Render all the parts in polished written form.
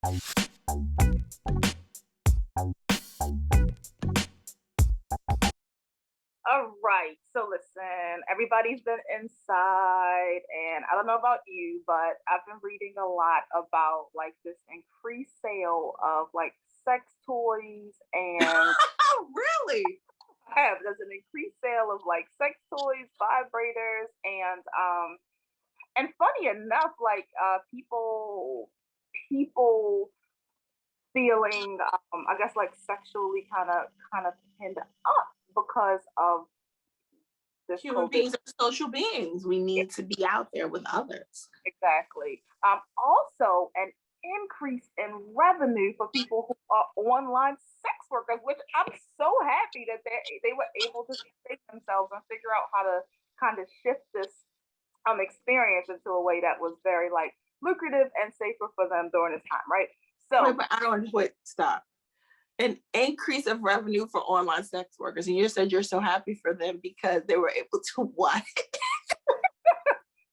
All right. So listen, everybody's been inside, and I don't know about you, but I've been reading a lot about like this increased sale of like sex toys and Really? there's an increased sale of like sex toys, vibrators, and funny enough, like people feeling I guess like sexually kind of pinned up because of this Human COVID. beings are social beings. We need to be out there with others. Exactly. Also, an increase in revenue for people who are online sex workers, which I'm so happy that they were able to save themselves and figure out how to kind of shift this experience into a way that was very like lucrative and safer for them during this time, right? So, But I don't wait. Stop. An increase of revenue for online sex workers, and you said you're so happy for them because they were able to what?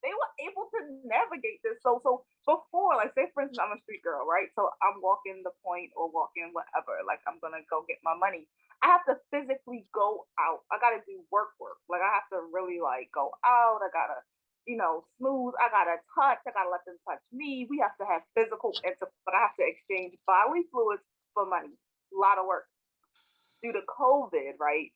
they were able to navigate this. So before, like say for instance, I'm a street girl, right? So I'm walking the point or walking whatever, like I'm gonna go get my money. I have to physically go out. I gotta do work. Like I have to really like go out. I gotta, smooth. I gotta touch. I gotta let them touch me. We have to have physical intercourse, but I have to exchange bodily fluids for money. A lot of work. Due to COVID, right?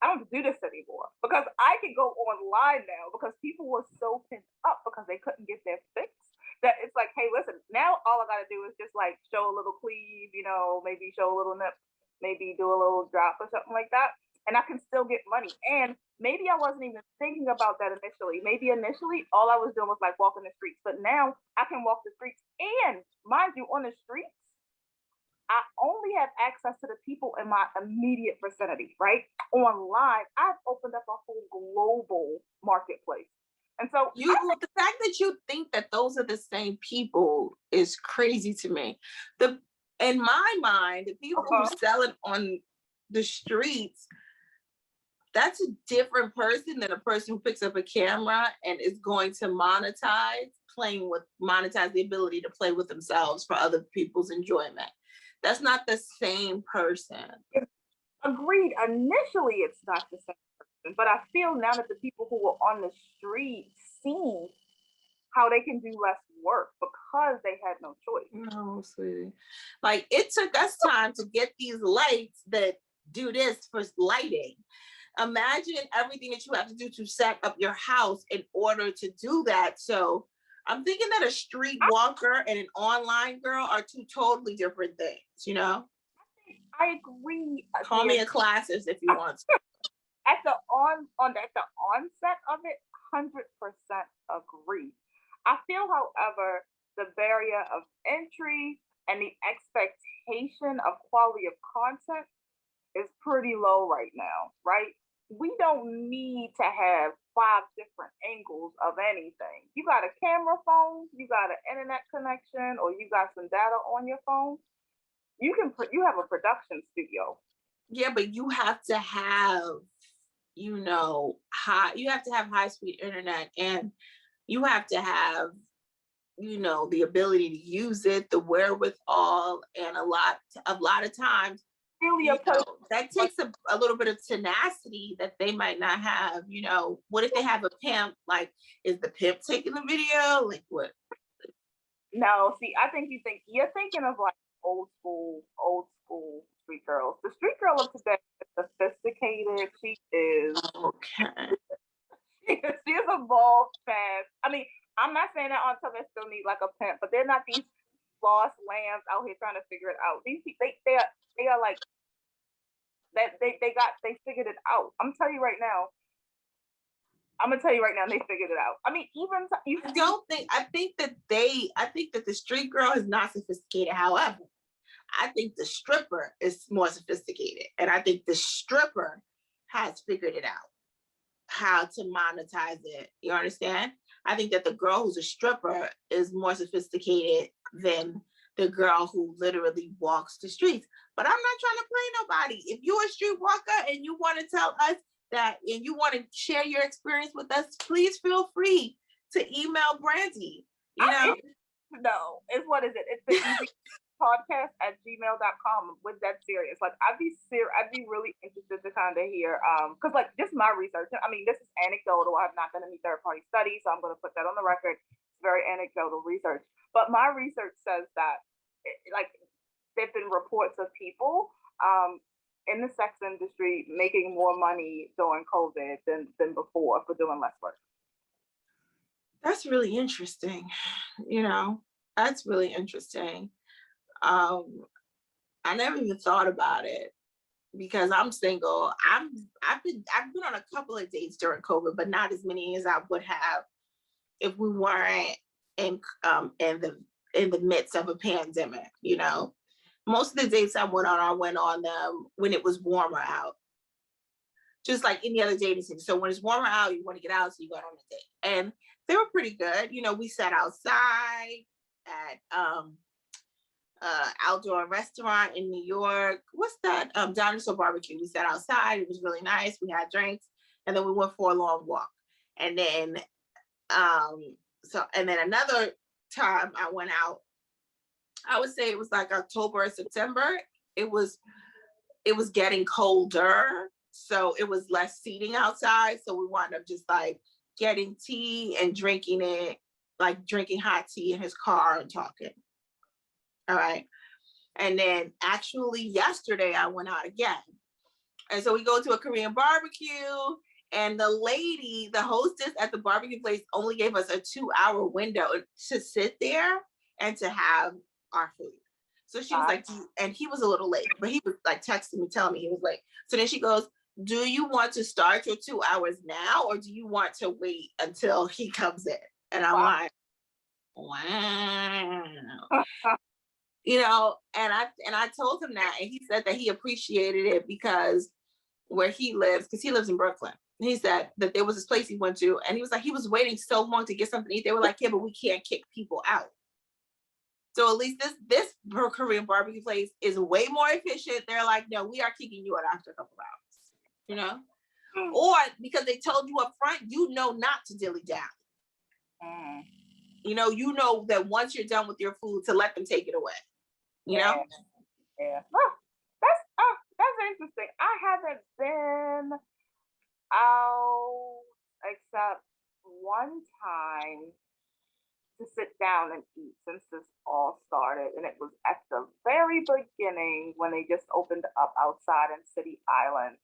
I don't do this anymore because I can go online now because people were so pent up because they couldn't get their fix that it's like, hey, listen, now all I gotta do is just like show a little cleave, maybe show a little nip, maybe do a little drop or something like that, and I can still get money. And maybe I wasn't even thinking about that initially. Maybe initially all I was doing was like walking the streets, but now I can walk the streets and mind you, on the streets I only have access to the people in my immediate vicinity, right? Online, I've opened up a whole global marketplace. And so The fact that you think that those are the same people is crazy to me. In my mind, the people who sell it on the streets, that's a different person than a person who picks up a camera and is going to monetize the ability to play with themselves for other people's enjoyment. That's not the same person. Agreed. Initially, it's not the same person, but I feel now that the people who were on the street see how they can do less work because they had no choice. No, sweetie. Like it took us time to get these lights that do this for lighting. Imagine everything that you have to do to set up your house in order to do that. So I'm thinking that a street walker and an online girl are two totally different things, I agree. Call me a classist if you want to. At the onset of it, 100% agree. I feel, however, the barrier of entry and the expectation of quality of content is pretty low right now, right? We don't need to have 5 different angles of anything. You got a camera phone, you got an internet connection, or you got some data on your phone. You have a production studio. Yeah, but you have to have, high speed internet, and you have to have, the ability to use it, the wherewithal, and a lot of times that takes a little bit of tenacity that they might not have. What if they have a pimp? Like, is the pimp taking the video? Like what? No, see, I think you're thinking of like old school street girls. The street girl of today is sophisticated. She is okay. She is evolved fast. I mean, I'm not saying that until they still need like a pimp, but they're not these lost lambs out here trying to figure it out. These they are like that. They figured it out. I'm gonna tell you right now. They figured it out. I mean, I think that the street girl is not sophisticated. However, I think the stripper is more sophisticated, and I think the stripper has figured it out how to monetize it. You understand? I think that the girl who's a stripper is more sophisticated than the girl who literally walks the streets. But I'm not trying to play nobody. If you're a street walker and you want to tell us that and you want to share your experience with us, please feel free to email Brandy. No, it's what is it? It's the easy podcast at gmail.com with that serious. Like I'd be really interested to kind of hear because like just my research. I mean, this is anecdotal. I've not done any third party studies, so I'm going to put that on the record. It's very anecdotal research, but my research says that like there've been reports of people in the sex industry making more money during COVID than before for doing less work. That's really interesting. That's really interesting. I never even thought about it because I'm single. I've been on a couple of dates during COVID, but not as many as I would have if we weren't in the midst of a pandemic. Most of the dates I went on them when it was warmer out, just like any other dating scene. So when it's warmer out, you want to get out, so you go on a date, and they were pretty good. We sat outside at outdoor restaurant in New York. What's that? Dinosaur Barbecue. We sat outside. It was really nice. We had drinks, and then we went for a long walk. And then, another time I went out, I would say it was like October or September. It was getting colder, so it was less seating outside. So we wound up just like getting tea and drinking it, like drinking hot tea in his car and talking. All right. And then actually yesterday I went out again. And so we go to a Korean barbecue, and the hostess at the barbecue place only gave us a 2-hour window to sit there and to have our food. So she was like, and he was a little late, but he was like texting me, telling me he was late. So then she goes, do you want to start your 2 hours now, or do you want to wait until he comes in? And I'm like, wow. And I told him that, and he said that he appreciated it because where he lives, because he lives in Brooklyn, he said that there was this place he went to, and he was like, he was waiting so long to get something to eat. They were like, yeah, but we can't kick people out. So at least this Korean barbecue place is way more efficient. They're like, no, we are kicking you out after a couple hours, or because they told you up front, not to dilly dally. You know that once you're done with your food, to let them take it away. Yeah. Oh, that's interesting. I haven't been out except one time to sit down and eat since this all started, and it was at the very beginning when they just opened up outside in City Island,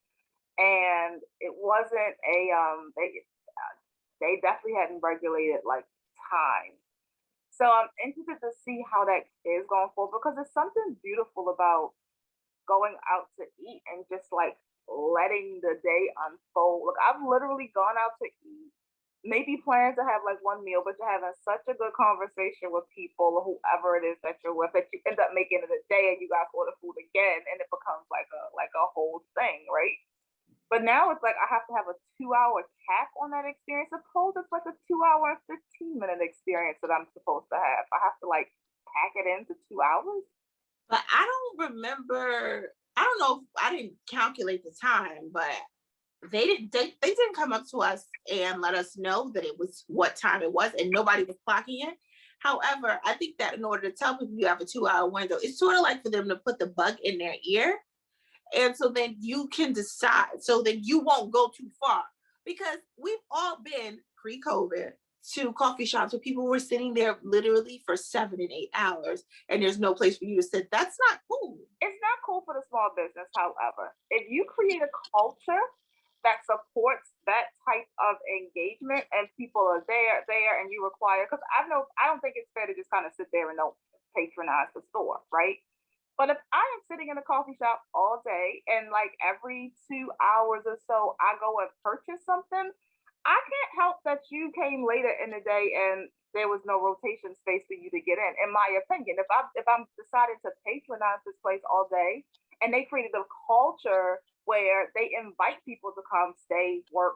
and it wasn't they definitely hadn't regulated like time. So I'm interested to see how that is going forward, because it's something beautiful about going out to eat and just like letting the day unfold. Look, I've literally gone out to eat, maybe plan to have like one meal, but you're having such a good conversation with people or whoever it is that you're with that you end up making it a day, and you guys order food again, and it becomes like a whole thing, right? But now it's like I have to have a 2-hour tack on that experience. Suppose it's like a 2-hour and 15-minute experience that I'm supposed to have. I have to like pack it into 2 hours. But I don't remember. I don't know if I didn't calculate the time, but they didn't come up to us and let us know that it was what time it was, and nobody was clocking it. However, I think that in order to tell people you have a 2-hour window, it's sort of like for them to put the bug in their ear. And so then you can decide, so then you won't go too far, because we've all been pre-COVID to coffee shops where people were sitting there literally for 7 and 8 hours, and there's no place for you to sit. That's not cool. It's not cool for the small business. However, if you create a culture that supports that type of engagement and people are there, and you require, because I don't think it's fair to just kind of sit there and don't patronize the store, right? But if I am sitting in a coffee shop all day and like every 2 hours or so I go and purchase something, I can't help that you came later in the day and there was no rotation space for you to get in my opinion. If I'm deciding to patronize this place all day, and they created a culture where they invite people to come, stay, work,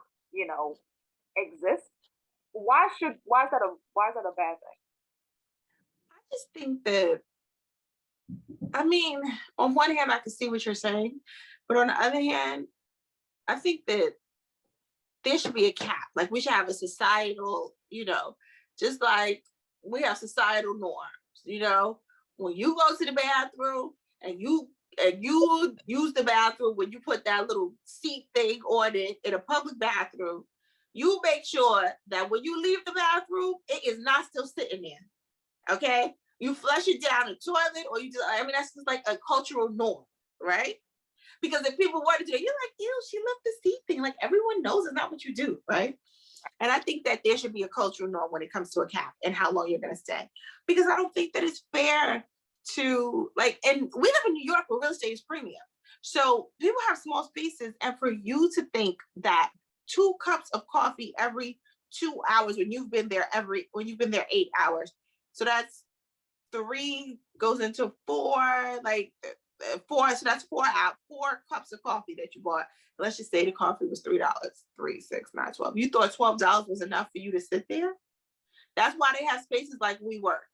exist, why is that a bad thing? I just think that, I mean, on one hand, I can see what you're saying, but on the other hand, I think that there should be a cap. Like we should have a societal, just like we have societal norms. You know, when you go to the bathroom and you use the bathroom, when you put that little seat thing on it in a public bathroom, you make sure that when you leave the bathroom, it is not still sitting there. Okay, you flush it down the toilet, or you just, I mean, that's just like a cultural norm, right? Because if people were to do it, you're like, ew, she left the seat thing. Like, everyone knows it's not what you do, right? And I think that there should be a cultural norm when it comes to a cap and how long you're going to stay. Because I don't think that it's fair to, like, and we live in New York where real estate is premium. So people have small spaces. And for you to think that 2 cups of coffee every 2 hours when you've been there 8 hours. So that's 3 goes into 4, like 4. So that's 4 cups of coffee that you bought. Let's just say the coffee was $3, 3, 6, 9, 12. You thought $12 was enough for you to sit there? That's why they have spaces like WeWork.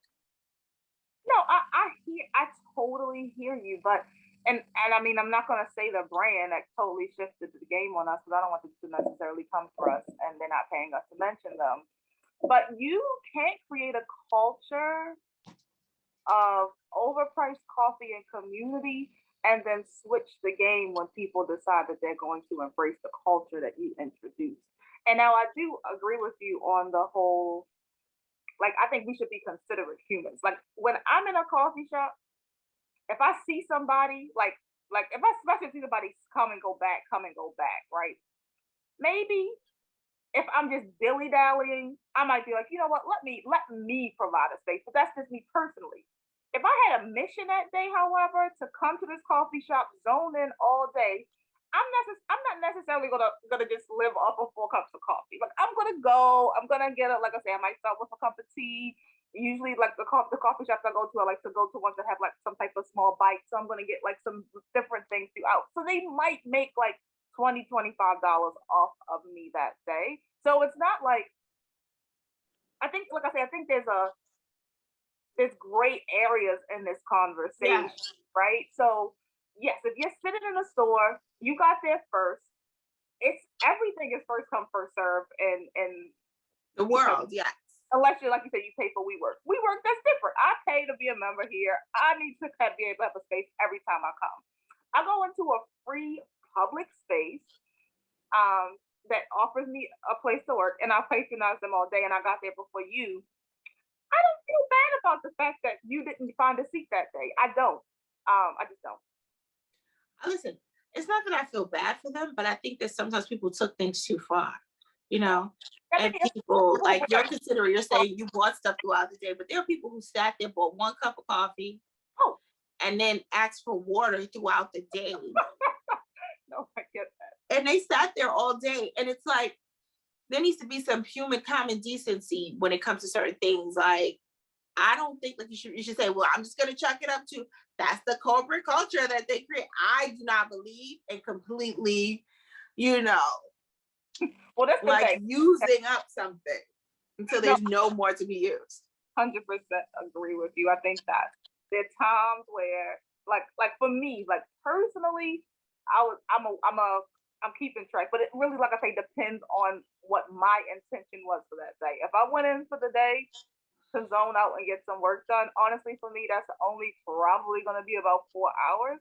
No, I totally hear you, but and I mean, I'm not gonna say the brand that totally shifted the game on us, because I don't want them to necessarily come for us and they're not paying us to mention them. But you can't create a culture of overpriced coffee and community and then switch the game when people decide that they're going to embrace the culture that you introduced. And now I do agree with you on the whole, like, I think we should be considerate humans. Like, when I'm in a coffee shop, if I see somebody, like if I especially see somebody come and go back, right? Maybe if I'm just dilly dallying, I might be like, you know what, let me provide a space. But that's just me personally. If I had a mission that day, however, to come to this coffee shop, zone in all day, I'm not necessarily gonna just live off of 4 cups of coffee. Like, I'm gonna get it. Like I say, I might start with a cup of tea. Usually, like the coffee shops I go to, I like to go to ones that have like some type of small bite. So I'm gonna get like some different things throughout. So they might make like $20, $25 off of me that day. So it's not like, I think, like I say, I think there's great areas in this conversation, right? So yes, if you're sitting in a store, you got there first. It's everything is first come, first serve, and the world, yes. Unless you, like you said, you pay for WeWork. WeWork, that's different. I pay to be a member here. I need to be able to have a space every time I come. I go into a free public space that offers me a place to work, and I patronize them all day, and I got there before you. I don't feel bad about the fact that you didn't find a seat that day. I don't. I just don't. Listen, it's not that I feel bad for them, but I think that sometimes people took things too far, you know? And people, like, you're saying you bought stuff throughout the day, but there are people who sat there, bought 1 cup of coffee, and then asked for water throughout the day. No, I get that. And they sat there all day. And it's like, there needs to be some human common decency when it comes to certain things. Like, I don't think like you should say, well, I'm just going to chuck it up to, that's the corporate culture that they create. I do not believe in completely, well, that's like using up something until there's no more to be used. 100% agree with you. I think that there are times where, like for me, like personally, I'm keeping track, but it really, like I say, depends on what my intention was for that day. If I went in for the day to zone out and get some work done, honestly, for me, that's only probably going to be about 4 hours.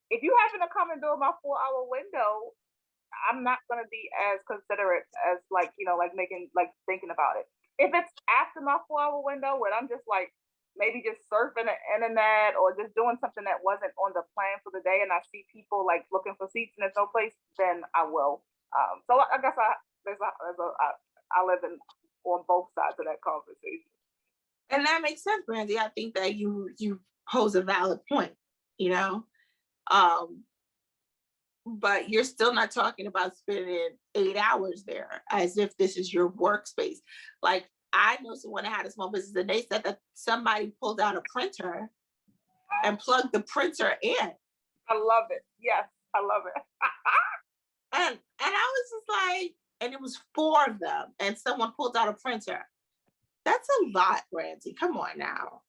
If you happen to come and do my 4-hour window, I'm not going to be as considerate as like thinking about it. If it's after my 4-hour window when I'm just like maybe just surfing the internet or just doing something that wasn't on the plan for the day, and I see people like looking for seats and there's no place, then I will. So I guess I live on both sides of that conversation. And that makes sense, Brandy. I think that you pose a valid point, but you're still not talking about spending 8 hours there as if this is your workspace. Like, I know someone that had a small business and they said that somebody pulled out a printer and plugged the printer in. I love it. Yes, I love it. and I was just like, and it was 4 of them, and someone pulled out a printer. That's a lot, Brandy. Come on now.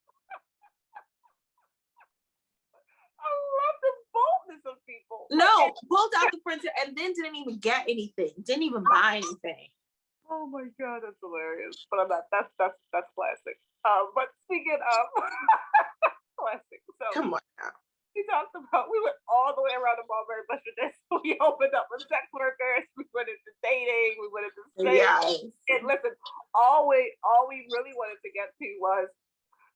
I love the boldness of people. No, pulled out the printer and then didn't even get anything. Didn't even buy anything. Oh my God, that's hilarious. But I'm not. That's classic. But speaking of classic, so Come on now. we talked about, we went all the way around the Mulberry Bush with this. We opened up with sex workers, we went into dating, we went into sex. Yes. And listen, all we really wanted to get to was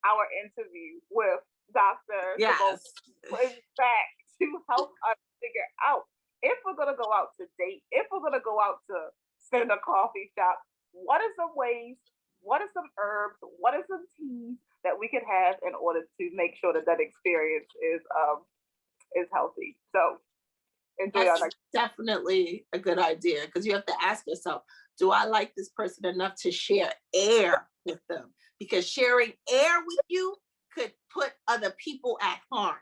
our interview with Dr. Yes. Simone back to help us figure out if we're gonna go out to date, if we're gonna go out to sit in a coffee shop, what are some ways, what are some herbs, what are some teas that we could have in order to make sure that that experience is healthy. So enjoy our That's definitely a good idea, because you have to ask yourself, do I like this person enough to share air with them? Because sharing air with you could put other people at harm.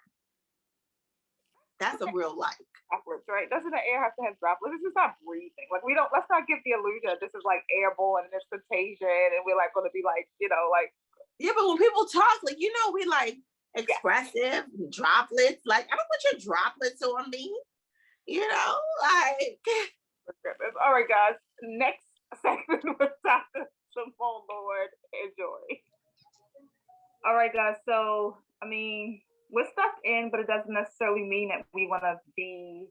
That's a real like. droplets, right? Doesn't the air have to have droplets? This is not breathing. Like let's not give the illusion this is like airborne and it's contagion and we're like gonna be like, like. Yeah, but when people talk, like, we like expressive droplets. Like, I don't want your droplets on me. Like. All right, guys. Next segment with Dr. Simone Lord. Enjoy. All right, guys. So, we're stuck in, but it doesn't necessarily mean that we want to be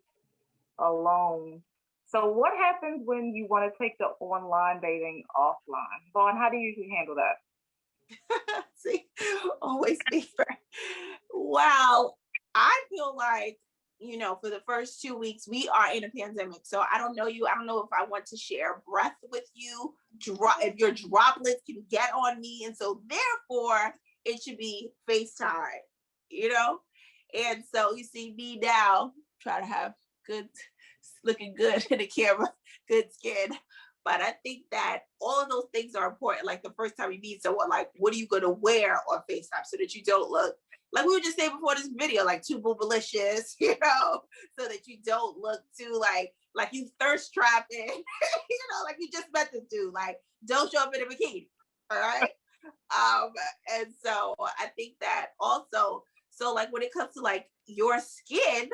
alone. So, what happens when you want to take the online dating offline? Vaughn, how do you usually handle that? See, always be fair. Wow. I feel like, for the first 2 weeks, we are in a pandemic. So I don't know you. I don't know if I want to share breath with you, if your droplets can get on me. And so therefore, it should be FaceTime, And so you see me now, try to have looking good in the camera, good skin. But I think that all of those things are important. Like the first time you meet someone, like, what are you going to wear on FaceTime so that you don't look, like we were just saying before this video, like too boobalicious, so that you don't look too like you thirst trapping, like you just met the dude. Like, don't show up in a bikini, all right? And so I think that also, so like when it comes to like your skin,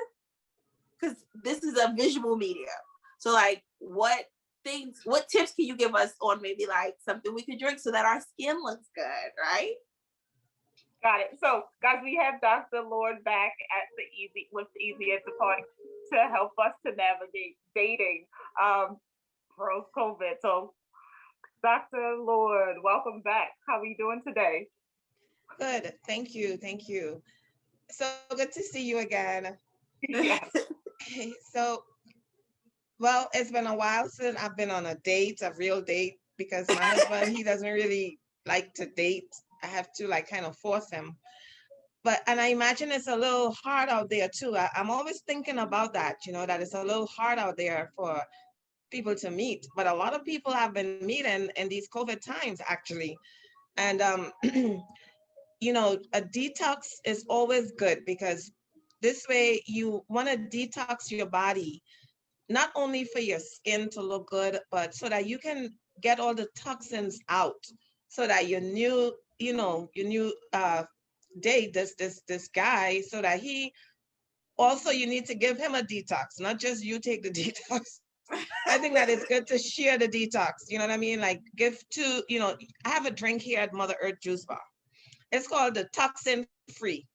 because this is a visual media, so like what tips can you give us on maybe like something we could drink so that our skin looks good, right? Got it. So, guys, we have Dr. Lord back at the Easy at the Party to help us to navigate dating post COVID. So, Dr. Lord, welcome back. How are you doing today? Good. Thank you. Thank you. So good to see you again. Yes. So, well, it's been a while since I've been on a real date, because my husband, he doesn't really like to date. I have to like kind of force him. And I imagine it's a little hard out there too. I'm always thinking about that, that it's a little hard out there for people to meet. But a lot of people have been meeting in these COVID times, actually. And, a detox is always good, because this way you want to detox your body, not only for your skin to look good, but so that you can get all the toxins out, so that your new date this guy, so that he also, you need to give him a detox, not just you take the detox. I think that it's good to share the detox. You know what I mean? Like give to, I have a drink here at Mother Earth Juice Bar. It's called the Toxin Free.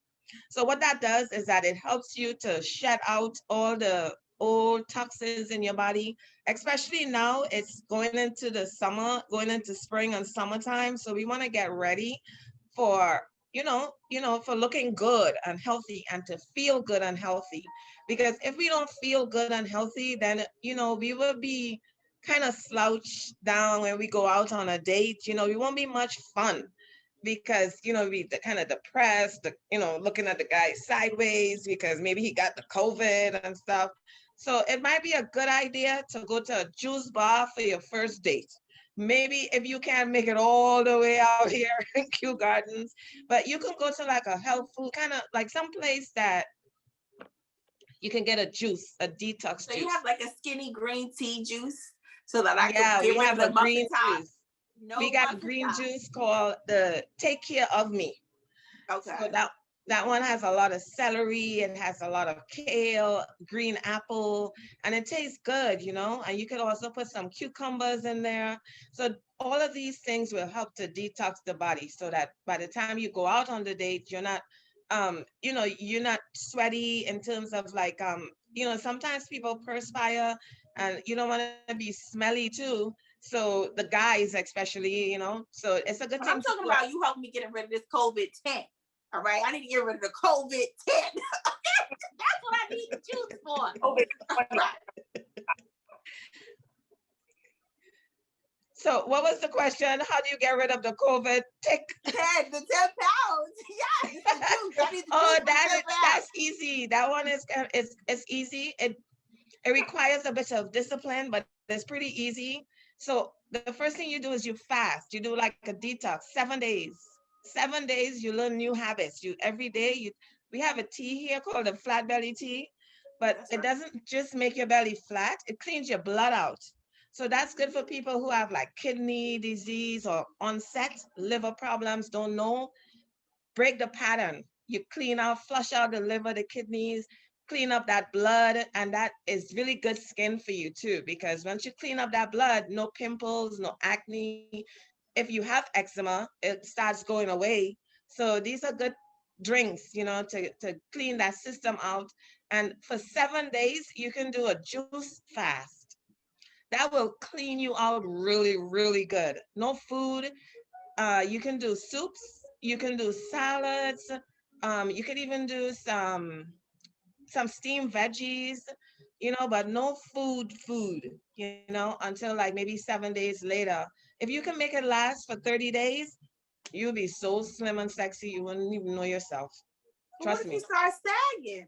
So what that does is that it helps you to shed out all the old toxins in your body, especially now it's going into the summer, going into spring and summertime. So we want to get ready for, for looking good and healthy, and to feel good and healthy. Because if we don't feel good and healthy, then, we will be kind of slouched down when we go out on a date. We won't be much fun, because we kind of depressed, looking at the guy sideways because maybe he got the COVID and stuff. So it might be a good idea to go to a juice bar for your first date. Maybe if you can't make it all the way out here in Kew Gardens, but you can go to like a health food, kind of like some place that you can get a juice, a detox so juice. You have like a skinny green tea juice, so that I can get rid of the green juice. We got a green juice called the Take Care of Me. Okay. So That one has a lot of celery, it has a lot of kale, green apple, and it tastes good, you know. And you could also put some cucumbers in there. So all of these things will help to detox the body so that by the time you go out on the date, you're not you're not sweaty in terms of like sometimes people perspire and you don't want to be smelly too. So the guys especially, so it's a good But thing I'm to talking about you helping me getting rid of this COVID 10. All right. I need to get rid of the COVID 10. That's what I need the juice for. So what was the question? How do you get rid of the COVID tick? 10, the 10 pounds. Yes, the juice. I need the Oh, juice for 10 pounds. that's easy. That one is easy. It requires a bit of discipline, but it's pretty easy. So the first thing you do is you fast. You do like a detox, 7 days. 7 days, you learn new habits. You every day we have a tea here called the flat belly tea, but That's it right. doesn't just make your belly flat, it cleans your blood out. So that's good for people who have like kidney disease or onset liver problems, don't know. Break the pattern. You clean out, flush out the liver, the kidneys, clean up that blood, and that is really good skin for you too. Because once you clean up that blood, no pimples, no acne. If you have eczema, it starts going away. So these are good drinks, to clean that system out. And for 7 days, you can do a juice fast. That will clean you out really, really good. No food, you can do soups, you can do salads, you can even do some steamed veggies, but no food, until like maybe 7 days later. If you can make it last for 30 days, you'll be so slim and sexy you wouldn't even know yourself. But what Trust if you me. start sagging?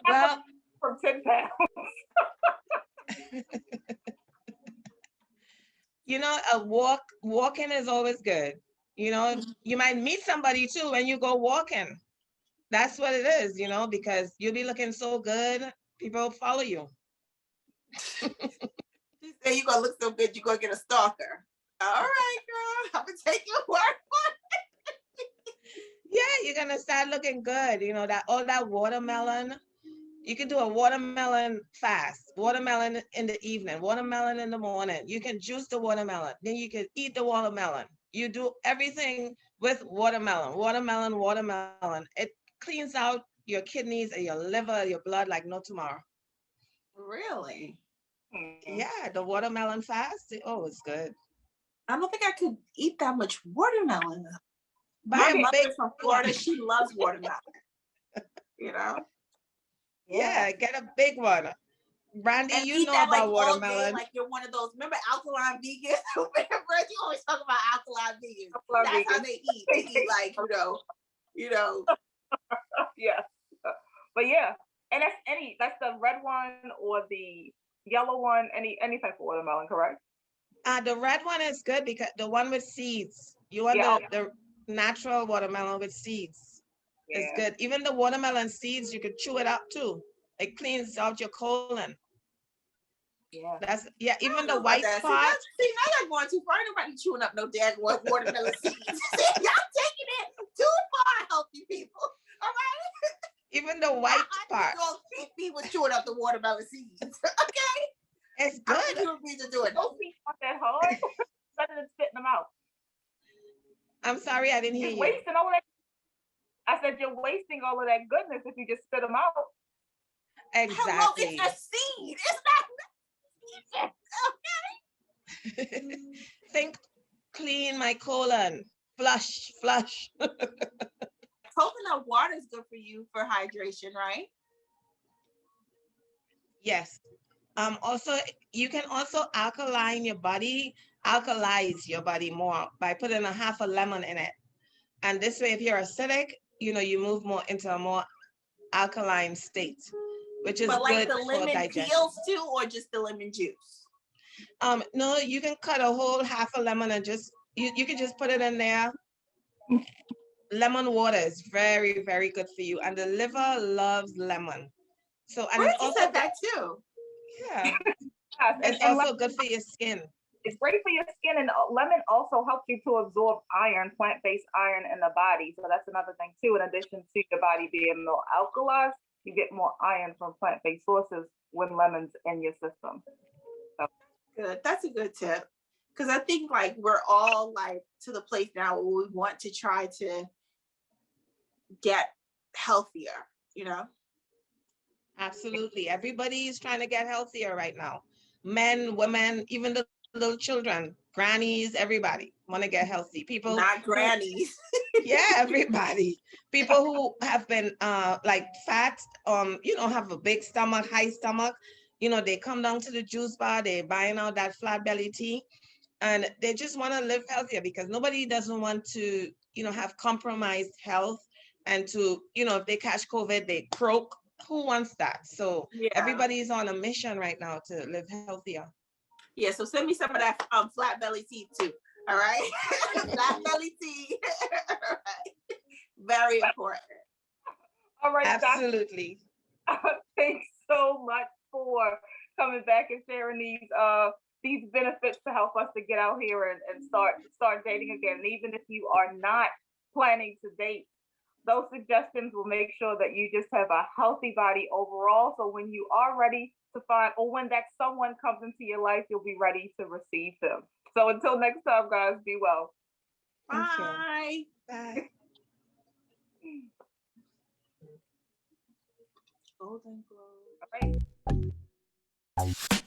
Well, From 10 pounds. walking is always good. You might meet somebody too when you go walking. That's what it is, because you'll be looking so good, people follow you. She said you're gonna look so good, you're gonna get a stalker. All right, girl. I'm gonna take your word for it. Yeah, you're gonna start looking good. That all that watermelon. You can do a watermelon fast, watermelon in the evening, watermelon in the morning. You can juice the watermelon, then you can eat the watermelon. You do everything with watermelon, watermelon, watermelon. It cleans out your kidneys and your liver, your blood like no tomorrow. Really? Yeah, the watermelon fast. Oh, it's good. I don't think I could eat that much watermelon. Buy My a big mother's from Florida. She loves watermelon. You know? Yeah, get a big one. Brandy, And you eat know that like about all day, watermelon. like you're one of those. Remember alkaline vegans? Remember, you always talk about alkaline vegans. That's how they eat. They eat like you know. Yeah, but yeah, and that's the red one or the yellow one, any type of watermelon, correct? The red one is good because the one with seeds. You want Yeah, the natural watermelon with seeds. It's yeah, good. Even the watermelon seeds, you could chew it up too. It cleans out your colon. yeah. I Even don't the know about white that. part. Now y'all going too far. Ain't nobody chewing up no damn watermelon seeds. Y'all taking it too far, healthy people. All right. Even the white part. Don't keep me with chewing up the watermelon seeds. Okay. It's I don't think good. human beings are doing that. Those seeds aren't that hard. Better than spitting them out. I'm sorry, I didn't hear You're you. wasting all of that. I said you're wasting all of that goodness if you just spit them out. Hello, Exactly. it's a seed. It's not. Okay. Think clean my colon. Flush. Coconut water is good for you for hydration, right? Yes. Also, you can also alkalize your body more by putting a half a lemon in it. And this way, if you're acidic, you move more into a more alkaline state, which is But like good the for lemon digestion. peels too, or just the lemon juice? No, you can cut a whole half a lemon and just you can just put it in there. Lemon water is very, very good for you, and the liver loves lemon. So, and it's Brandy also said that too. yeah, Yes, it's and also good for your skin. It's great for your skin, and lemon also helps you to absorb iron, plant-based iron in the body. So that's another thing too. In addition to your body being more alkalized, you get more iron from plant-based sources when lemon's in your system. So. Good. That's a good tip. Because I think like we're all like to the place now where we want to try to get healthier, you know? Absolutely. Everybody is trying to get healthier right now. Men, women, even the little children, grannies, everybody want to get healthy. People, not grannies. Yeah, everybody. People who have been like fat, have a big stomach, high stomach, they come down to the juice bar, they're buying out that flat belly tea, and they just want to live healthier because nobody doesn't want to, have compromised health and to, if they catch COVID, they croak. Who wants that? So Yeah. everybody's on a mission right now to live healthier. Yeah, so send me some of that flat belly tea too. All right. Flat belly tea. All right. Very important. All right. Absolutely. Thanks so much for coming back and sharing these benefits to help us to get out here and start dating again. And even if you are not planning to date, those suggestions will make sure that you just have a healthy body overall. So when you are ready to find, or when that someone comes into your life, you'll be ready to receive them. So until next time, guys, be well. Bye. Bye. Golden Globe. All right.